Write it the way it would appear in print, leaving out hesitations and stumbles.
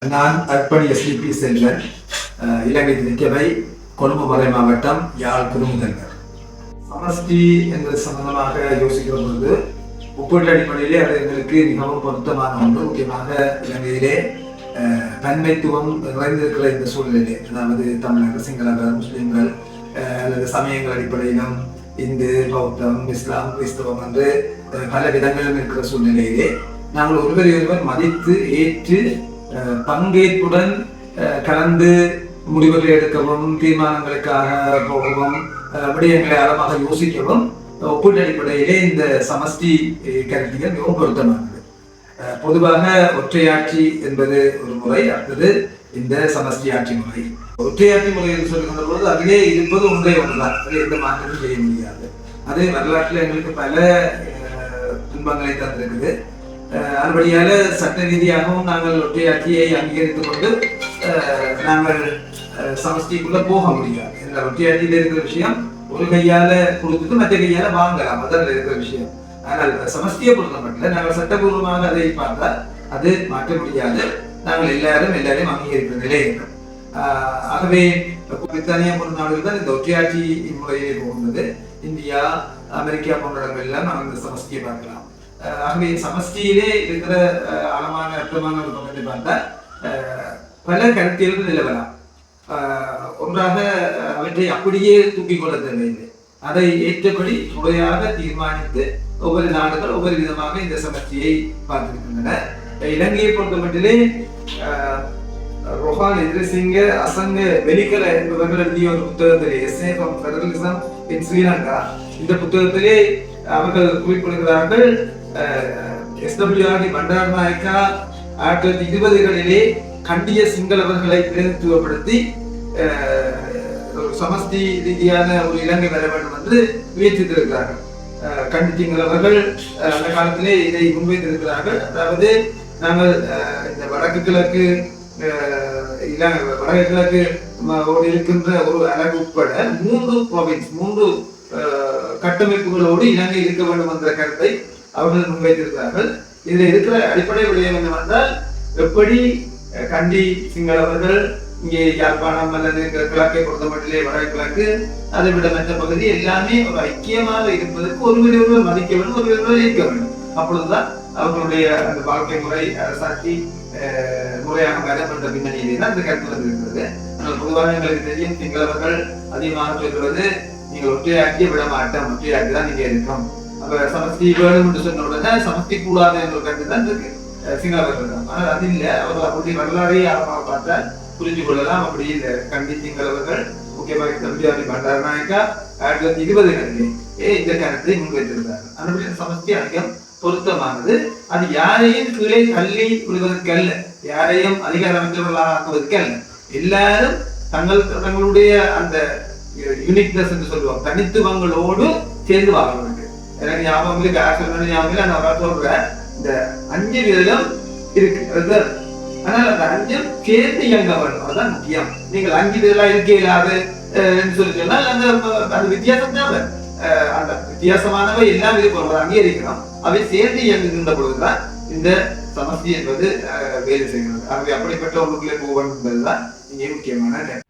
நான் அர்ப்பணி எஸ்டிபி செல்வன், இலங்கை திணிக்கவை, கொழும்பு மறை மாவட்டம், யாழ் குறுமுதல்வர். சமஷ்டி என்பது சம்பந்தமாக யோசிக்கிற பொழுது ஒப்பீட்டு அடிப்படையிலே அது எங்களுக்கு மிகவும் பொருத்தமான ஒன்று. முக்கியமாக இலங்கையிலே தன்மைத்துவம் நிறைந்திருக்கிற இந்த சூழ்நிலை, அதாவது தமிழர்கள், சிங்களர்கள், முஸ்லிம்கள் அல்லது சமயங்கள் அடிப்படையிலும் இந்து, பௌத்தம், இஸ்லாம், கிறிஸ்தவம் என்று பல விதங்களிலும் இருக்கிற சூழ்நிலையிலே நாங்கள் ஒருவரை ஒருவர் மதித்து ஏற்று பங்கேற்புடன் கலந்து முடிவுகளை எடுக்கவும், தீர்மானங்களுக்காக போகவும், விடயங்களை ஆழமாக யோசிக்கவும் ஒப்பீட்டு அடிப்படையிலே இந்த சமஷ்டி கருத்திகள் மிகவும் பொருத்தமானது. பொதுவாக ஒற்றையாட்சி என்பது ஒரு முறை, அடுத்தது இந்த சமஷ்டி ஆட்சி முறை. ஒற்றையாட்சி முறை என்று சொல்லுகின்ற பொழுது அதிலே இருப்பது ஒன்றே ஒன்றுதான், அதில் எந்த மாற்றமும் செய்ய முடியாது. அது வரலாற்றில் எங்களுக்கு பல துன்பங்களை தந்திருக்குது. அதுபடியால் சட்ட ரீதியாகவும் நாங்கள் ஒற்றையாட்சியை அங்கீகரித்துக் கொண்டு நாங்கள் சமஷ்டிக்குள்ள போக முடியாது. இந்த ஒற்றையாட்சியில் இருக்கிற விஷயம் ஒரு கையால கொடுத்துட்டு மற்ற கையால வாங்கலாம், அதான் இருக்கிற விஷயம். ஆனால் சமஷ்டியை பொறுத்த மட்டும் நாங்கள் சட்டபூர்வமாக அதை பார்த்தால் அது மாற்ற முடியாது. நாங்கள் எல்லாரையும் அங்கீகரிக்கிற நிலை இருக்கும். ஆகவே பிரித்தானியா போன்ற நாடுகள் தான் இந்த ஒற்றையாட்சி முறையை போகிறது. இந்தியா, அமெரிக்கா போன்ற இடங்கள்லாம் நாங்கள் இந்த சமஷ்டியை பார்க்கலாம். ஆகவே சமஷ்டியிலே இருக்கிற ஆழமான அர்த்தமான ஒரு பக்கத்தை பார்த்தால் பல கருத்தியல்கள் நிலவலாம். ஒன்றாக அவற்றை அப்படியே தூக்கிக் கொள்ள தேவையில்லை. அதை ஏற்றபடி முறையாக தீர்மானித்து ஒவ்வொரு நாடுகள் ஒவ்வொரு விதமாக இந்த சமஷ்டியை பார்த்திருக்கின்றன. இலங்கையை பொறுத்த மட்டிலே ரொஹான் எதிரசிங்க அசங்க வெளிக்கல என்பவர்கள் எழுதிய ஒரு புத்தகத்திலே எஸ்ஏ ஃப்ரம் ஃபெடரலிசம் இன் ஸ்ரீலங்கா, இந்த புத்தகத்திலே அவர்கள் குறிப்பிடுகிறார்கள், எஸ்டபிள்யூஆர்டி பண்டாரநாயக்கா 1920களிலே கண்டிய சிங்களவர்களை பிரதிநிதித்துவப்படுத்தி சமஷ்டி ரீதியான ஒரு இலங்கை வர வேண்டும் என்று முயற்சித்திருக்கிறார்கள். கண்டி சிங்களவர்கள் அந்த காலத்திலே இதை முன்வைத்திருக்கிறார்கள். அதாவது நாங்கள் இந்த வடக்கு கிழக்கு இருக்கின்ற ஒரு அலகு உட்பட 3 ப்ராவின்ஸ், 3 கட்டமைப்புகளோடு இலங்கை இருக்க வேண்டும் என்ற கருத்தை அவர்கள் முன்வைத்திருக்கிறார்கள். இதில் இருக்கிற அடிப்படை விடயம் என்னவென்றால், எப்படி கண்டி சிங்களவர்கள் இங்கே யாழ்ப்பாணம் அல்லது கிழக்கை பொறுத்த மட்டிலே வடக்கு கிழக்கு, அதை விட மற்ற பகுதி எல்லாமே ஒரு ஐக்கியமாக இருப்பதற்கு ஒருவரை மதிக்க வேண்டும், ஒருவரை இருக்க வேண்டும். அப்பொழுதுதான் அவர்களுடைய அந்த வாழ்க்கை முறை, அரசாட்சி முறையாக வரும் என்ற பின்னணியிலே தான் இந்த கருத்து வந்திருக்கிறது. ஆனால் பொதுவாக எங்களுக்கு தெரியும், சிங்களவர்கள் அதிகமாக சொல்வது, நீங்கள் ஒற்றையாக்கிய விட மாட்டோம், ஒற்றையாக்கி தான் நீங்க இருக்கும். அப்ப சமஷ்டி வேணும் என்று சொன்ன உடனே சமஷ்டி கூடாது என்ற ஒரு கருத்து தான் இருக்கு சிங்களவர்கள் தான். ஆனால் அது இல்லை, அவர்கள் அப்படி வரலாறே ஆழமாக பார்த்தால் புரிஞ்சு கொள்ளலாம். அப்படி இல்லை, கண்டி சிங்களவர்கள் முக்கியமாக எஸ்டபிள்யூஆர்டி பண்டாரநாயக்கா 1920களிலே இந்த கருத்தை முன்வைத்திருந்தார். அந்த சமஷ்டி அதிகம் பொருத்தமானது. அது யாரையும் கீழே தள்ளி விடுவதற்கு அல்ல, யாரையும் அதிகாரமற்றவர்களாக ஆக்குவதற்கு அல்ல. எல்லாரும் தங்களுடைய அந்த யூனிக்னஸ் என்று சொல்லுவோம், தனித்துவங்களோடு சேர்ந்து வாழ வேண்டும். எனக்கு ஞாபகம் இருக்கு, ஞாபகம் நான் சொல்றேன், இந்த 5 விதம் இருக்கு. ஆனால் அந்த 5 சேர்ந்து இயங்க வேண்டும், அதுதான் முக்கியம். நீங்கள் 5 விதம் இருக்க இல்லாது சொல்லி சொன்னால் அந்த வித்தியாசம் தான், அந்த வித்தியாசமானவை எல்லாம் இது அங்கீகரிக்கணும். அவை சேர்ந்து இயங்குகின்ற பொழுதுதான் இந்த சமஷ்டி என்பது வேலை செய்கிறது. ஆகவே அப்படிப்பட்ட ஒன்றுக்குள்ளே போக வேண்டும் என்பதுதான் இங்கே முக்கியமான